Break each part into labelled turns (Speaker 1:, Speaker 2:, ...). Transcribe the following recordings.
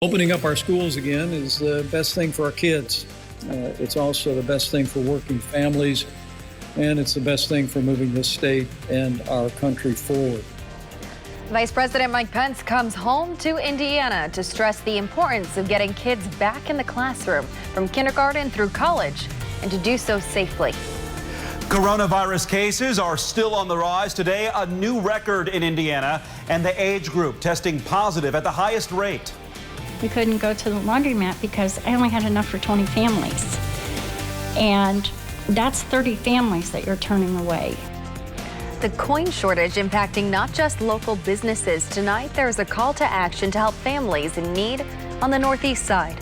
Speaker 1: Opening up our schools again is the best thing for our kids. It's also the best thing for working families, and it's the best thing for moving this state and our country forward.
Speaker 2: Vice President Mike Pence comes home to Indiana to stress the importance of getting kids back in the classroom from kindergarten through college, and to do so safely.
Speaker 3: Coronavirus cases are still on the rise. Today, a new record in Indiana, and the age group testing positive at the highest rate.
Speaker 4: We couldn't go to the laundromat because I only had enough for 20 families. And that's 30 families that you're turning away.
Speaker 2: The coin shortage impacting not just local businesses. Tonight, there's a call to action to help families in need on the Northeast side.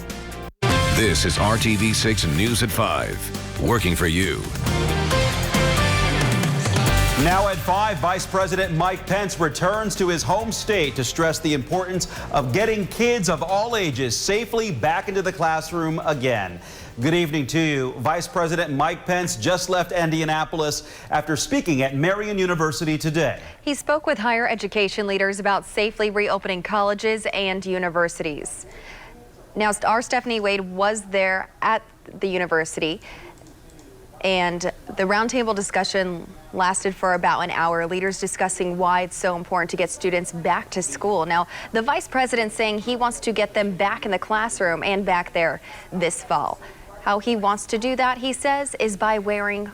Speaker 5: This is RTV6 News at 5, working for you.
Speaker 3: Now at 5, Vice President Mike Pence returns to his home state to stress the importance of getting kids of all ages safely back into the classroom again. Good evening to you. Vice President Mike Pence just left Indianapolis after speaking at Marion University today. He
Speaker 2: spoke with higher education leaders about safely reopening colleges and universities. Now, our Stephanie Wade was there at the university, and the roundtable discussion lasted for about an hour. Leaders discussing why it's so important to get students back to school. Now, the vice president saying he wants to get them back in the classroom and back there this fall. How he wants to do that, he says, is by wearing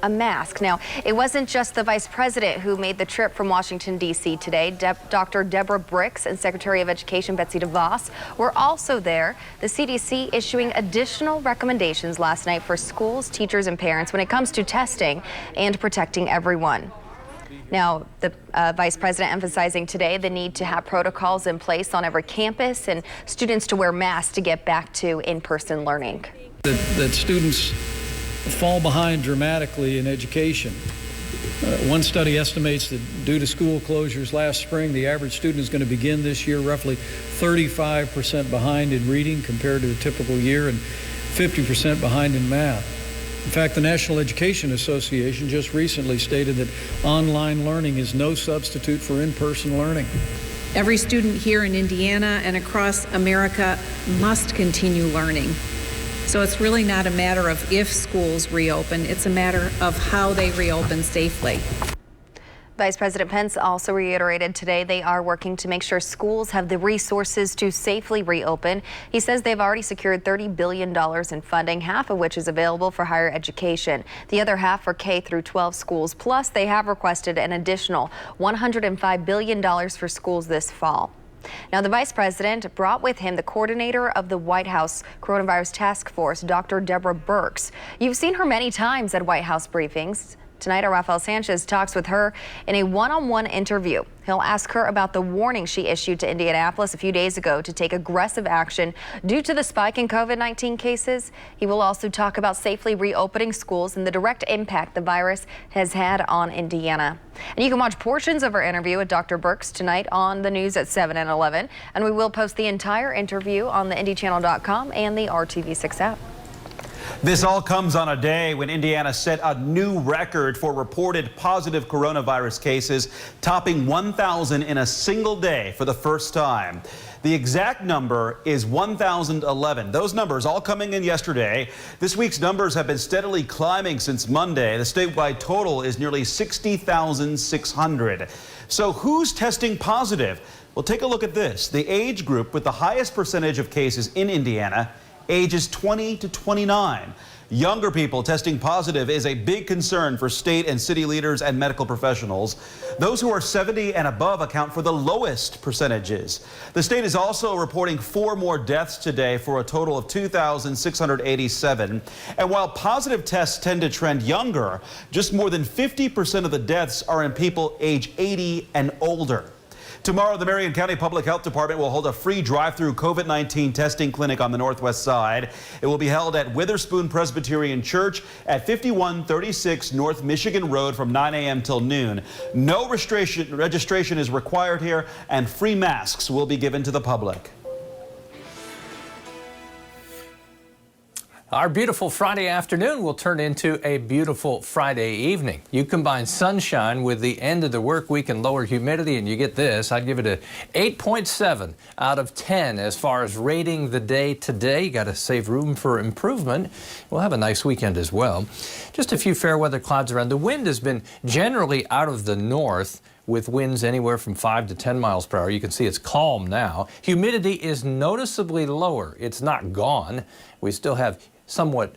Speaker 2: a mask. Now, it wasn't just the vice president who made the trip from Washington, D.C. today. Dr. Deborah Birx and Secretary of Education Betsy DeVos were also there. The CDC issuing additional recommendations last night for schools, teachers, and parents when it comes to testing and protecting everyone. Now, the vice president emphasizing today the need to have protocols in place on every campus and students to wear masks to get back to in-person learning.
Speaker 1: That students fall behind dramatically in education. One study estimates that due to school closures last spring, the average student is going to begin this year roughly 35% behind in reading compared to a typical year, and 50% behind in math. In fact, the National Education Association just recently stated that online learning is no substitute for in-person learning.
Speaker 6: Every student here in Indiana and across America must continue learning. So it's really not a matter of if schools reopen, it's a matter of how they reopen safely.
Speaker 2: Vice President Pence also reiterated today they are working to make sure schools have the resources to safely reopen. He says they've already secured $30 billion in funding, half of which is available for higher education. The other half for K through 12 schools. Plus, they have requested an additional $105 billion for schools this fall. Now, the vice president brought with him the coordinator of the White House Coronavirus Task Force, Dr. Deborah Birx. You've seen her many times at White House briefings. Tonight, our Rafael Sanchez talks with her in a one-on-one interview. He'll ask her about the warning she issued to Indianapolis a few days ago to take aggressive action due to the spike in COVID-19 cases. He will also talk about safely reopening schools and the direct impact the virus has had on Indiana. And you can watch portions of our interview with Dr. Birx tonight on the news at 7 and 11. And we will post the entire interview on the IndyChannel.com and the RTV6 app.
Speaker 3: This all comes on a day when Indiana set a new record for reported positive coronavirus cases, topping 1,000 in a single day for the first time. The exact number is 1,011. Those numbers all coming in yesterday. This week's numbers have been steadily climbing since Monday. The statewide total is nearly 60,600. So who's testing positive? Well, take a look at this. The age group with the highest percentage of cases in Indiana, ages 20 to 29. Younger people testing positive is a big concern for state and city leaders and medical professionals. Those who are 70 and above account for the lowest percentages. The state is also reporting 4 more deaths today for a total of 2,687. And while positive tests tend to trend younger, just more than 50% of the deaths are in people age 80 and older. Tomorrow, the Marion County Public Health Department will hold a free drive-through COVID-19 testing clinic on the northwest side. It will be held at Witherspoon Presbyterian Church at 5136 North Michigan Road from 9 a.m. till noon. No registration is required here, and free masks will be given to the public.
Speaker 7: Our beautiful Friday afternoon will turn into a beautiful Friday evening. You combine sunshine with the end of the work week and lower humidity, and you get this. I'd give it a 8.7 out of 10 as far as rating the day today. You got to save room for improvement. We'll have a nice weekend as well. Just a few fair weather clouds around. The wind has been generally out of the north, with winds anywhere from 5 to 10 miles per hour. You can see it's calm now. Humidity is noticeably lower. It's not gone. We still have somewhat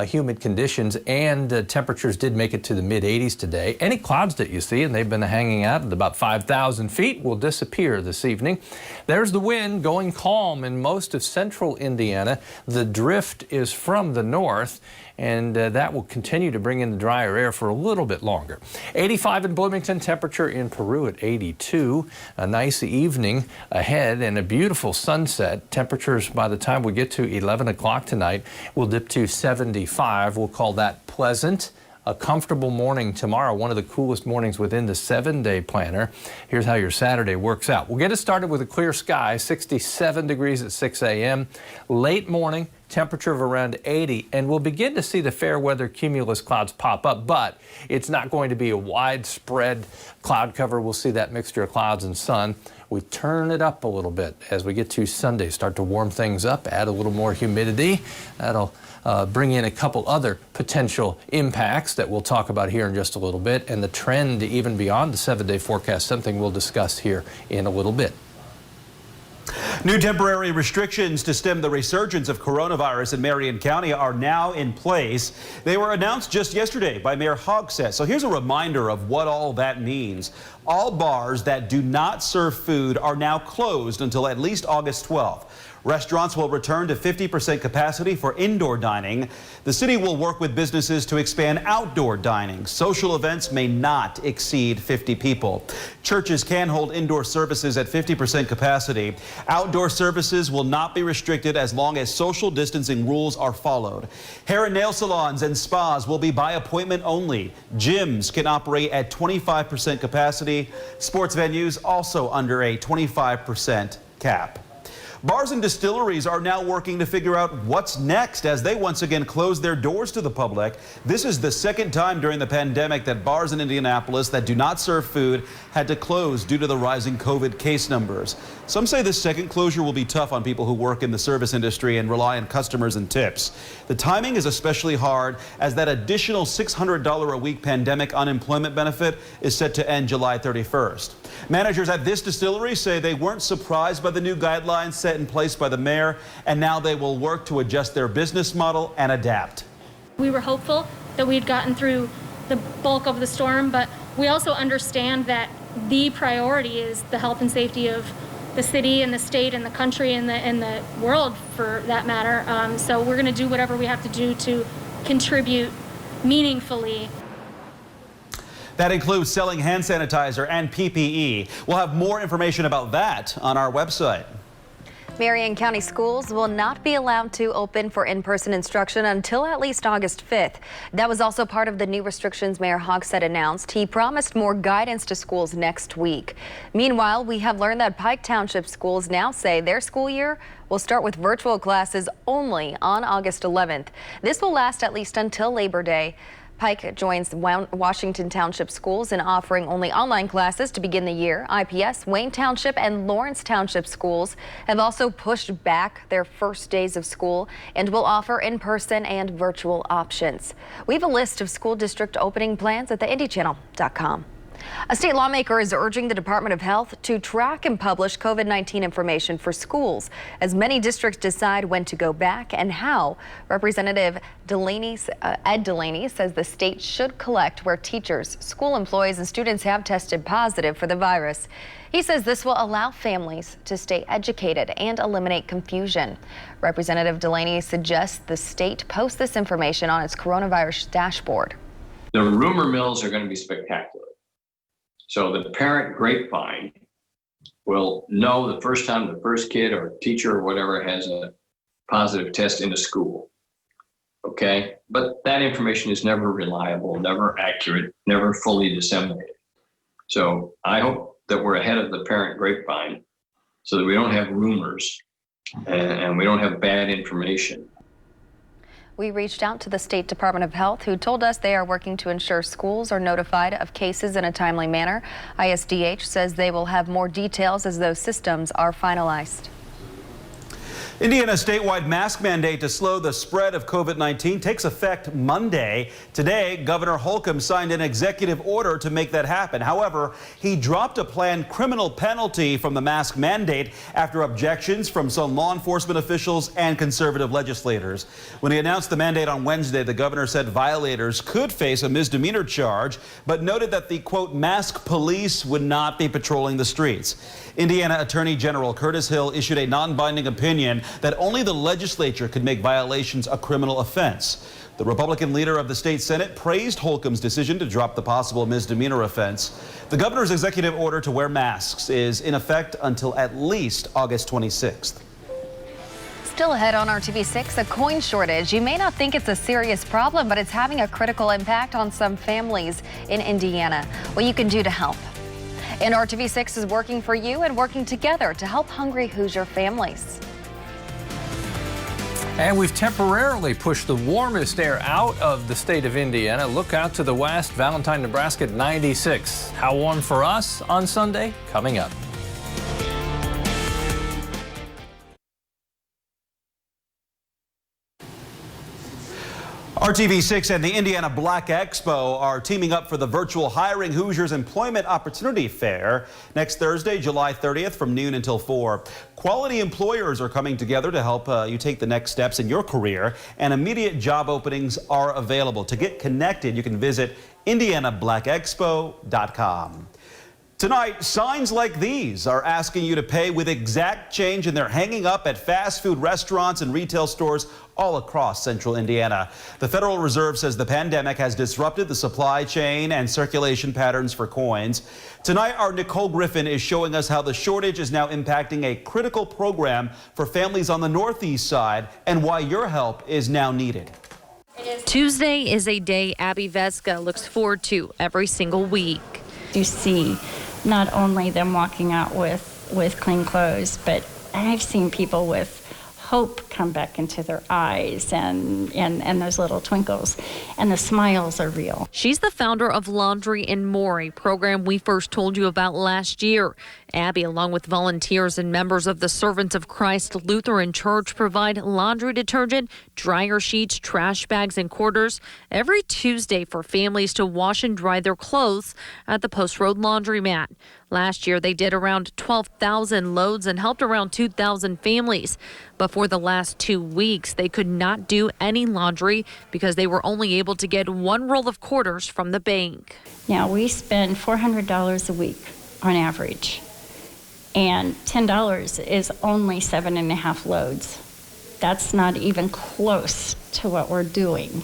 Speaker 7: humid conditions, and temperatures did make it to the mid-80s today. Any clouds that you see, and they've been hanging out at about 5,000 feet, will disappear this evening. There's the wind going calm in most of central Indiana. The drift is from the north, and that will continue to bring in the drier air for a little bit longer. 85 in Bloomington, temperature in Peru at 82. A nice evening ahead and a beautiful sunset. Temperatures by the time we get to 11 o'clock tonight will dip to 75. We'll call that pleasant. A comfortable morning tomorrow, one of the coolest mornings within the 7-day planner. Here's how your Saturday works out. We'll get it started with a clear sky, 67 degrees at 6 a.m. Late morning, temperature of around 80, and we'll begin to see the fair weather cumulus clouds pop up, but it's not going to be a widespread cloud cover. We'll see that mixture of clouds and sun. We turn it up a little bit as we get to Sunday, start to warm things up, add a little more humidity. That'll bring in a couple other potential impacts that we'll talk about here in just a little bit, and the trend even beyond the 7-day forecast, something we'll discuss here in a little bit.
Speaker 3: New temporary restrictions to stem the resurgence of coronavirus in Marion County are now in place. They were announced just yesterday by Mayor Hogsett. So here's a reminder of what all that means. All bars that do not serve food are now closed until at least August 12th. Restaurants will return to 50% capacity for indoor dining. The city will work with businesses to expand outdoor dining. Social events may not exceed 50 people. Churches can hold indoor services at 50% capacity. Outdoor services will not be restricted as long as social distancing rules are followed. Hair and nail salons and spas will be by appointment only. Gyms can operate at 25% capacity. Sports venues also under a 25% cap. Bars and distilleries are now working to figure out what's next as they once again close their doors to the public. This is the second time during the pandemic that bars in Indianapolis that do not serve food had to close due to the rising COVID case numbers. Some say this second closure will be tough on people who work in the service industry and rely on customers and tips. The timing is especially hard as that additional $600 a week pandemic unemployment benefit is set to end July 31st. Managers at this distillery say they weren't surprised by the new guidelines set in place by the mayor, and now they will work to adjust their business model and adapt.
Speaker 8: We were hopeful that we'd gotten through the bulk of the storm, but we also understand that the priority is the health and safety of the city and the state and the country and the world, for that matter. So we're going to do whatever we have to do to contribute meaningfully.
Speaker 3: That includes selling hand sanitizer and PPE. We'll have more information about that on our website.
Speaker 2: Marion County schools will not be allowed to open for in-person instruction until at least August 5th. That was also part of the new restrictions Mayor Hogsett announced. He promised more guidance to schools next week. Meanwhile, we have learned that Pike Township schools now say their school year will start with virtual classes only on August 11th. This will last at least until Labor Day. Pike joins Washington Township schools in offering only online classes to begin the year. IPS, Wayne Township, and Lawrence Township schools have also pushed back their first days of school and will offer in-person and virtual options. We have a list of school district opening plans at theindychannel.com. A state lawmaker is urging the Department of Health to track and publish COVID-19 information for schools as many districts decide when to go back and how. Representative Ed Delaney says the state should collect where teachers, school employees, and students have tested positive for the virus. He says this will allow families to stay educated and eliminate confusion. Representative Delaney suggests the state post this information on its coronavirus dashboard.
Speaker 9: The rumor mills are going to be spectacular. So the parent grapevine will know the first time the first kid or teacher or whatever has a positive test in a school. Okay, but that information is never reliable, never accurate, never fully disseminated. So I hope that we're ahead of the parent grapevine so that we don't have rumors and we don't have bad information.
Speaker 2: We reached out to the State Department of Health, who told us they are working to ensure schools are notified of cases in a timely manner. ISDH says they will have more details as those systems are finalized.
Speaker 3: Indiana's statewide mask mandate to slow the spread of COVID-19 takes effect Monday. Today, Governor Holcomb signed an executive order to make that happen. However, he dropped a planned criminal penalty from the mask mandate after objections from some law enforcement officials and conservative legislators. When he announced the mandate on Wednesday, the governor said violators could face a misdemeanor charge, but noted that the, quote, mask police would not be patrolling the streets. Indiana Attorney General Curtis Hill issued a non-binding opinion that only the legislature could make violations a criminal offense. The Republican leader of the state Senate praised Holcomb's decision to drop the possible misdemeanor offense. The governor's executive order to wear masks is in effect until at least August 26th.
Speaker 2: Still ahead on RTV6, a coin shortage. You may not think it's a serious problem, but it's having a critical impact on some families in Indiana. What you can do to help. And RTV6 is working for you and working together to help hungry Hoosier families.
Speaker 7: And we've temporarily pushed the warmest air out of the state of Indiana. Look out to the west, Valentine, Nebraska at 96. How warm for us on Sunday? Coming up.
Speaker 3: RTV6 and the Indiana Black Expo are teaming up for the virtual Hiring Hoosiers Employment Opportunity Fair next Thursday, July 30th from noon until 4. Quality employers are coming together to help you take the next steps in your career, and immediate job openings are available. To get connected, you can visit indianablackexpo.com. Tonight, signs like these are asking you to pay with exact change, and they're hanging up at fast food restaurants and retail stores all across central Indiana. The Federal Reserve says the pandemic has disrupted the supply chain and circulation patterns for coins. Tonight, our Nicole Griffin is showing us how the shortage is now impacting a critical program for families on the northeast side and why your help is now needed.
Speaker 10: Tuesday is a day Abby Vesca looks forward to every single week.
Speaker 4: You see not only them walking out with clean clothes, but I've seen people with hope come back into their eyes and those little twinkles, and the smiles are real.
Speaker 10: She's the founder of Laundry and More, a program we first told you about last year. Abby, along with volunteers and members of the Servants of Christ Lutheran Church, provide laundry detergent, dryer sheets, trash bags, and quarters every Tuesday for families to wash and dry their clothes at the Post Road Laundromat. Last year, they did around 12,000 loads and helped around 2,000 families. But for the last 2 weeks, they could not do any laundry because they were only able to get one roll of quarters from the bank.
Speaker 4: Now, we spend $400 a week on average, and $10 is only 7.5 loads. That's not even close to what we're doing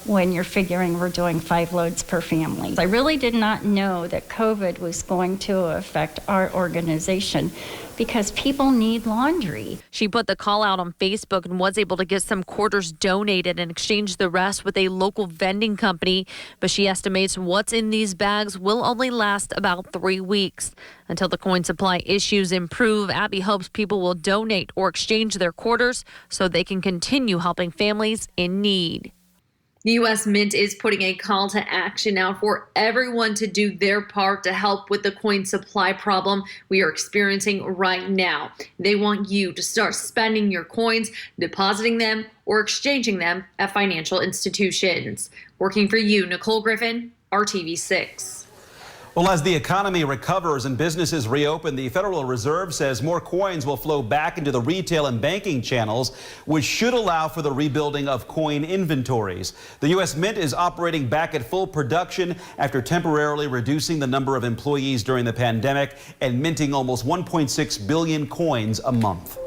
Speaker 4: when you're figuring we're doing 5 loads per family. I really did not know that COVID was going to affect our organization because people need laundry.
Speaker 10: She put the call out on Facebook and was able to get some quarters donated and exchange the rest with a local vending company. But she estimates what's in these bags will only last about 3 weeks. Until the coin supply issues improve, Abby hopes people will donate or exchange their quarters so they can continue helping families in need.
Speaker 11: The U.S. Mint is putting a call to action out for everyone to do their part to help with the coin supply problem we are experiencing right now. They want you to start spending your coins, depositing them, or exchanging them at financial institutions. Working for you, Nicole Griffin, RTV6.
Speaker 3: Well, as the economy recovers and businesses reopen, the Federal Reserve says more coins will flow back into the retail and banking channels, which should allow for the rebuilding of coin inventories. The U.S. Mint is operating back at full production after temporarily reducing the number of employees during the pandemic and minting almost 1.6 billion coins a month.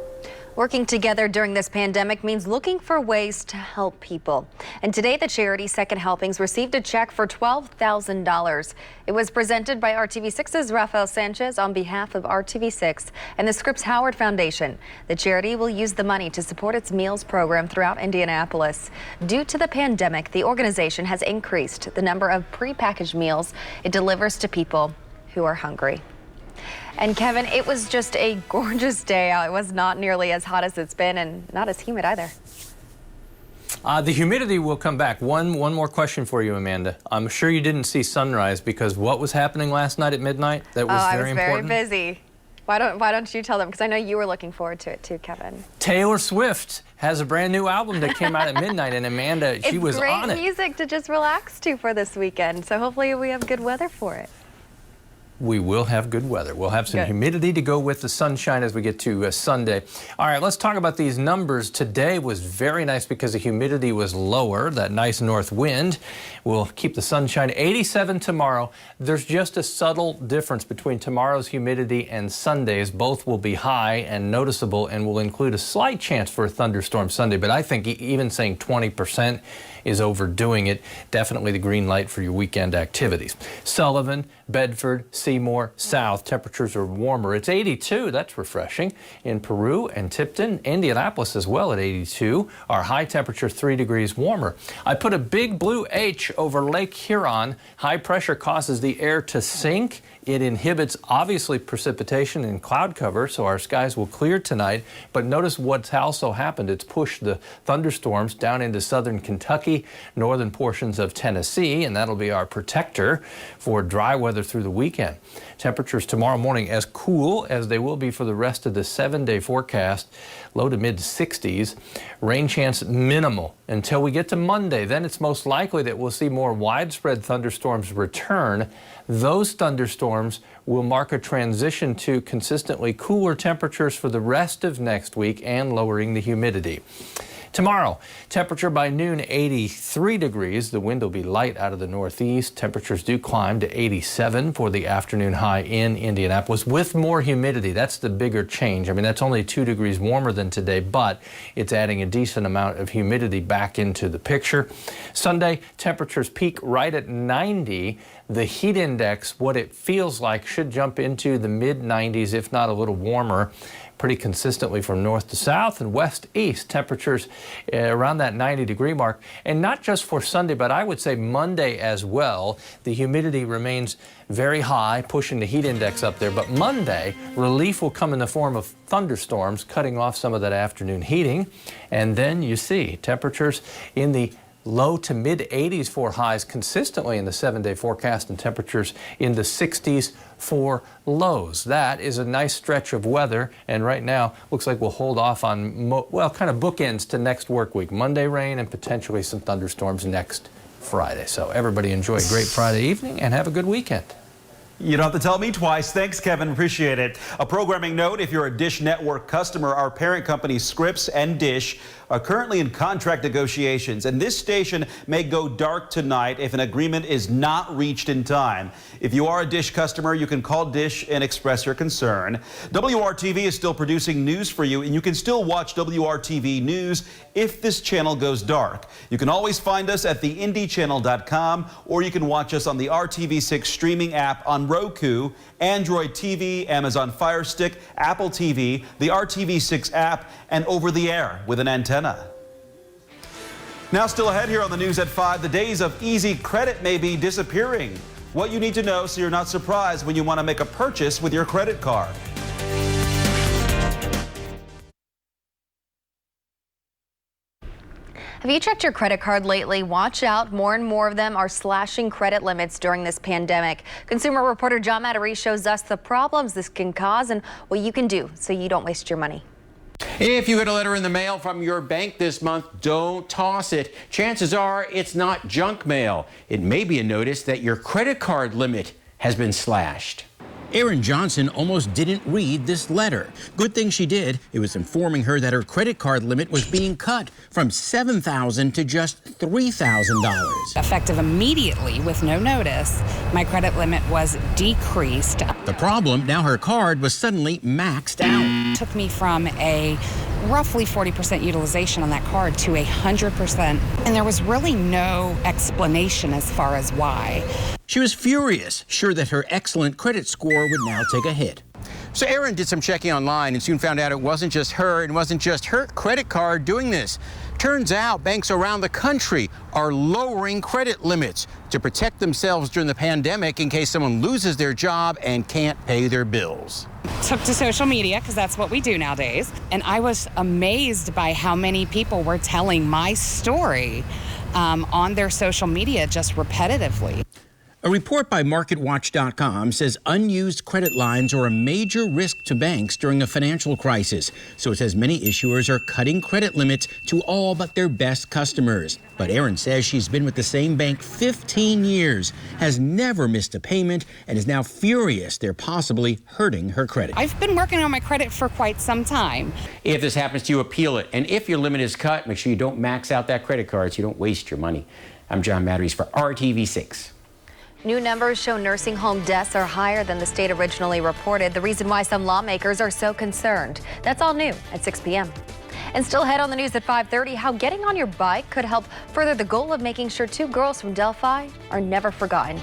Speaker 2: Working together during this pandemic means looking for ways to help people. And today, the charity Second Helpings received a check for $12,000. It was presented by RTV6's Rafael Sanchez on behalf of RTV6 and the Scripps Howard Foundation. The charity will use the money to support its meals program throughout Indianapolis. Due to the pandemic, the organization has increased the number of prepackaged meals it delivers to people who are hungry. And Kevin, it was just a gorgeous day out. It was not nearly as hot as it's been and not as humid either.
Speaker 7: The humidity will come back. One more question for you, Amanda. I'm sure you didn't see sunrise because what was happening last night at midnight? That was very important.
Speaker 2: I was very busy. Why don't you tell them? Because I know you were looking forward to it too, Kevin.
Speaker 7: Taylor Swift has a brand new album that came out at midnight, and Amanda, she was on it.
Speaker 2: It's great music to just relax to for this weekend. So hopefully we have good weather for it.
Speaker 7: We will have good weather. We'll have some humidity to go with the sunshine as we get to Sunday. All right, let's talk about these numbers. Today was very nice because the humidity was lower. That nice north wind will keep the sunshine. 87 tomorrow. There's just a subtle difference between tomorrow's humidity and Sunday's. Both will be high and noticeable and will include a slight chance for a thunderstorm Sunday. But I think even saying 20% is overdoing it. Definitely the green light for your weekend activities. Sullivan, Bedford, Seymour, South, temperatures are warmer. It's 82, that's refreshing. In Peru and Tipton, Indianapolis as well at 82. Our high temperature 3 degrees warmer. I put a big blue H over Lake Huron. High pressure causes the air to sink. It inhibits, obviously, precipitation and cloud cover, so our skies will clear tonight. But notice what's also happened. It's pushed the thunderstorms down into southern Kentucky, northern portions of Tennessee, and that'll be our protector for dry weather through the weekend. Temperatures tomorrow morning as cool as they will be for the rest of the 7-day forecast, low to mid 60s. Rain chance minimal until we get to Monday. Then it's most likely that we'll see more widespread thunderstorms return. Those thunderstorms will mark a transition to consistently cooler temperatures for the rest of next week and lowering the humidity. Tomorrow, temperature by noon 83 degrees. The wind will be light out of the northeast. Temperatures do climb to 87 for the afternoon high in Indianapolis with more humidity. That's the bigger change. I mean, that's only 2 degrees warmer than today, but it's adding a decent amount of humidity back into the picture. Sunday, temperatures peak right at 90. The heat index, what it feels like, should jump into the mid 90s, if not a little warmer. Pretty consistently from north to south and west east. Temperatures around that 90-degree mark. And not just for Sunday, but I would say Monday as well. The humidity remains very high, pushing the heat index up there. But Monday, relief will come in the form of thunderstorms, cutting off some of that afternoon heating. And then you see temperatures in the low to mid 80s for highs consistently in the 7-day forecast, and temperatures in the 60s for lows. That is a nice stretch of weather, and right now looks like we'll hold off on, kind of bookends to next work week. Monday rain and potentially some thunderstorms next Friday. So everybody enjoy a great Friday evening and have a good weekend.
Speaker 3: You don't have to tell me twice. Thanks, Kevin. Appreciate it. A programming note, if you're a Dish Network customer, our parent company Scripps and Dish are currently in contract negotiations, and this station may go dark tonight if an agreement is not reached in time. If you are a Dish customer, you can call Dish and express your concern. WRTV is still producing news for you, and you can still watch WRTV News if this channel goes dark. You can always find us at theindychannel.com, or you can watch us on the RTV6 streaming app on Roku, Android TV, Amazon Fire Stick, Apple TV, the RTV6 app, and over the air with an antenna. Now, still ahead here on the News at 5, the days of easy credit may be disappearing. What you need to know so you're not surprised when you want to make a purchase with your credit card.
Speaker 2: Have you checked your credit card lately? Watch out. More and more of them are slashing credit limits during this pandemic. Consumer reporter John Matarese shows us the problems this can cause and what you can do so you don't waste your money.
Speaker 12: If you get a letter in the mail from your bank this month, don't toss it. Chances are it's not junk mail. It may be a notice that your credit card limit has been slashed.
Speaker 13: Erin Johnson almost didn't read this letter. Good thing she did. It was informing her that her credit card limit was being cut from $7,000 to just $3,000.
Speaker 14: Effective immediately with no notice, my credit limit was decreased.
Speaker 13: The problem, now her card was suddenly maxed out.
Speaker 14: It took me from a roughly 40% utilization on that card to 100%. And there was really no explanation as far as why.
Speaker 13: She was furious, sure that her excellent credit score would now take a hit. So Erin did some checking online and soon found out it wasn't just her and wasn't just her credit card doing this. Turns out banks around the country are lowering credit limits to protect themselves during the pandemic in case someone loses their job and can't pay their bills.
Speaker 14: Took to social media because that's what we do nowadays. And I was amazed by how many people were telling my story on their social media just repetitively.
Speaker 13: A report by MarketWatch.com says unused credit lines are a major risk to banks during a financial crisis. So it says many issuers are cutting credit limits to all but their best customers. But Erin says she's been with the same bank 15 years, has never missed a payment, and is now furious they're possibly hurting her credit.
Speaker 14: I've been working on my credit for quite some time.
Speaker 12: If this happens to you, appeal it. And if your limit is cut, make sure you don't max out that credit card so you don't waste your money. I'm John Matteries for RTV6.
Speaker 2: New numbers show nursing home deaths are higher than the state originally reported. The reason why some lawmakers are so concerned. That's all new at 6 p.m. And still ahead on the news at 5:30, how getting on your bike could help further the goal of making sure 2 girls from Delphi are never forgotten.